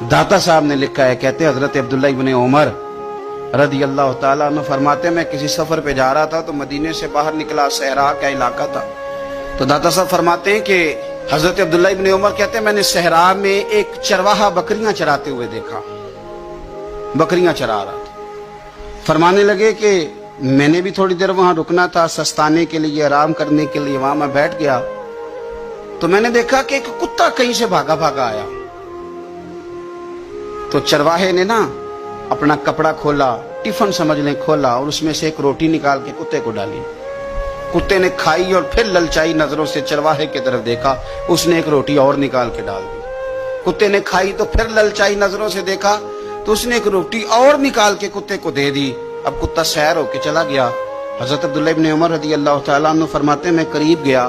दाता साहब ने लिखा है, कहते हजरत अब्दुल्ला इब्न उमर रदी अल्लाह ताला अन्हु फरमाते, मैं किसी सफर पे जा रहा था तो मदीने से बाहर निकला, सहरा का इलाका था। तो दाता साहब फरमाते हैं कि हजरत अब्दुल्ला इब्न उमर कहते हैं, मैंने सहरा में एक चरवाहा बकरियां चराते हुए देखा, बकरियां चरा रहा था। फरमाने लगे कि मैंने भी थोड़ी देर वहां रुकना था, सस्ताने के लिए, आराम करने के लिए। वहां मैं बैठ गया तो मैंने देखा कि एक कुत्ता कहीं से भागा भागा आया। तो चरवाहे ने ना अपना कपड़ा खोला, टिफिन समझ लें खोला, और उसमें से एक रोटी निकाल के कुत्ते को डाली। कुत्ते ने खाई और फिर ललचाई नजरों से चरवाहे की तरफ देखा, उसने एक रोटी और निकाल के डाल दी। कुत्ते ने खाई तो फिर ललचाई नजरों से देखा तो उसने एक रोटी और निकाल के कुत्ते को दे दी। अब कुत्ता सैर होके चला गया। हजरत अब्दुल्ला इब्न उमर रज़ी अल्लाह तआला अन्हु फरमाते, मैं करीब गया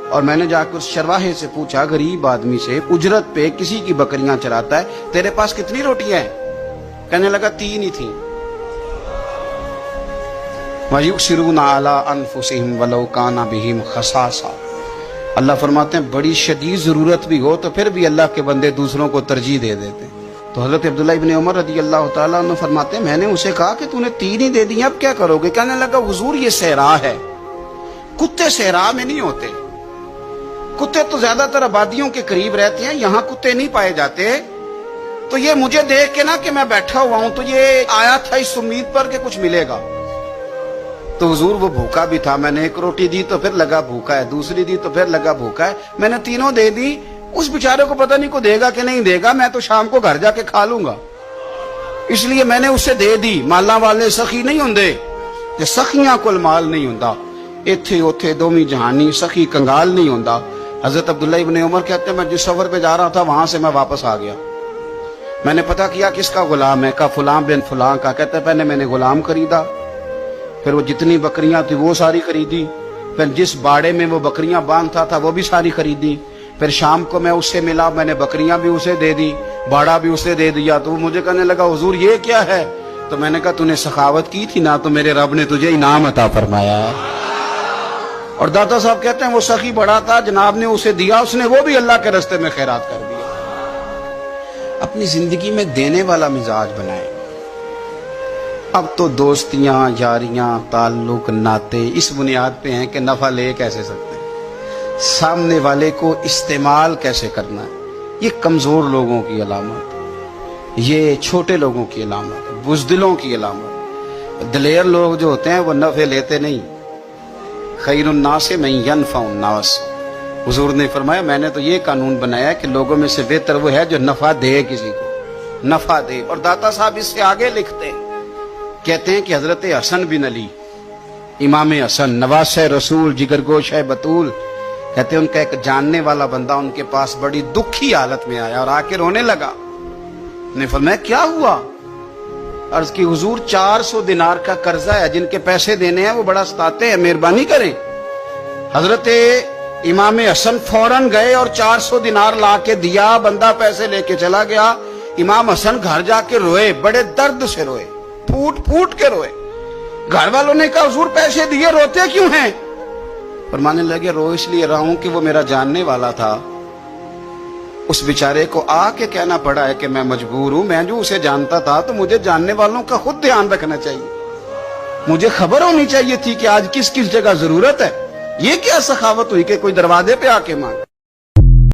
और मैंने जाकर उस चरवाहे से पूछा, गरीब आदमी से, उजरत पे किसी की बकरियां चराता है, तेरे पास कितनी रोटियां हैं? कहने लगा 3 ही थी। वयुसिरून अला अनफुसिहिम वलौ काना बिहिम खसासा। अल्लाह फरमाते हैं बड़ी शदीद जरूरत भी हो तो फिर भी अल्लाह के बंदे दूसरों को तरजीह दे देते हैं। तो हजरत अब्दुल्ला इब्न उमर रज़ी अल्लाह तआला अन्हु फरमाते हैं, मैंने उसे कहा कि तूने 3 ही दे दी, अब क्या करोगे? कहने लगा, हुजूर ये सहरा है, कुत्ते सहरा में नहीं होते, कुत्ते तो ज्यादातर आबादियों के करीब रहते हैं, यहाँ कुत्ते नहीं पाए जाते। तो ये मुझे देख के ना कि मैं बैठा हुआ हूं तो ये आया था इस उम्मीद पर कि कुछ मिलेगा। तो हुजूर वो भूखा भी था, मैंने एक रोटी दी तो फिर लगा भूखा है, दूसरी दी तो फिर लगा भूखा है, मैंने 3 दे दी। उस बेचारे को पता नहीं को देगा कि नहीं देगा, मैं तो शाम को घर जाके खा लूंगा, इसलिए मैंने उसे दे दी। माला वाले सखी नहीं होंगे, ते सखियां कोल माल नहीं होंदा, इत्थे उथे दोवी जहानी सखी कंगाल नहीं होंदा। हजरत अब्दुल्ला इब्न उमर कहते हैं, मैं जिस सफर पे जा रहा था वहां से मैं वापस आ गया। मैंने पता किया किसका गुलाम है, का फुलां बिन फुलां का। कहते पहले मैंने गुलाम खरीदा, फिर वो जितनी बकरियां थी वो सारी खरीदी, फिर जिस बाड़े में वो बकरियां बांधता था वो भी सारी खरीदी, फिर शाम को मैं उससे मिला, मैंने बकरियां भी उसे दे दी, बाड़ा भी उसे दे दिया। तो वो मुझे कहने लगा, हुजूर ये क्या है? तो मैंने कहा, तूने सखावत की थी ना, तो मेरे रब ने तुझे इनाम अता फरमाया। और दाता साहब कहते हैं वो सखी बड़ा था, जनाब ने उसे दिया, उसने वो भी अल्लाह के रास्ते में खैरात कर दिया। अपनी जिंदगी में देने वाला मिजाज बनाए। अब तो दोस्तियां, यारियां, ताल्लुक, नाते इस बुनियाद पे हैं कि नफा ले कैसे सकते हैं, सामने वाले को इस्तेमाल कैसे करना है। ये कमजोर लोगों की अलामत, ये छोटे लोगों की अलामत, बुज़दिलों की अलामत। दिलेर लोग जो होते हैं वो नफे लेते नहीं। खैरुन नास मन यनफउन नास। हुजूर ने फरमाया, मैंने तो ये कानून बनाया कि लोगों में से बेहतर वो है जो नफा दे, किसी को नफा दे। और दाता साहब इससे आगे लिखते हैं, कहते हैं कि हजरत हसन बिन अली, इमाम हसन, नवासे रसूल, जिगरगोश है बतूल, कहते हैं उनका एक जानने वाला बंदा उनके पास बड़ी दुखी हालत में आया और आके रोने लगा। ने फरमाया, क्या हुआ? अर्ज की, हुजूर 400 दिनार का कर्जा है, जिनके पैसे देने हैं वो बड़ा सताते हैं, मेहरबानी करें। हजरत इमाम हसन फौरन गए और 400 दिनार ला के दिया, बंदा पैसे लेके चला गया। इमाम हसन घर जाके रोए, बड़े दर्द से रोए, फूट फूट के रोए। घर वालों ने कहा, हुजूर पैसे दिए, रोते क्यों हैं? फरमाने लगे, रो इसलिए रहा हूं कि वो मेरा जानने वाला था, उस बेचारे को आके कहना पड़ा है कि मैं मजबूर हूं। मैं जो उसे जानता था तो मुझे जानने वालों का खुद ध्यान रखना चाहिए, मुझे खबर होनी चाहिए थी कि आज किस किस जगह जरूरत है। ये क्या सखावत हुई कि कोई दरवाजे पे आके मांगे।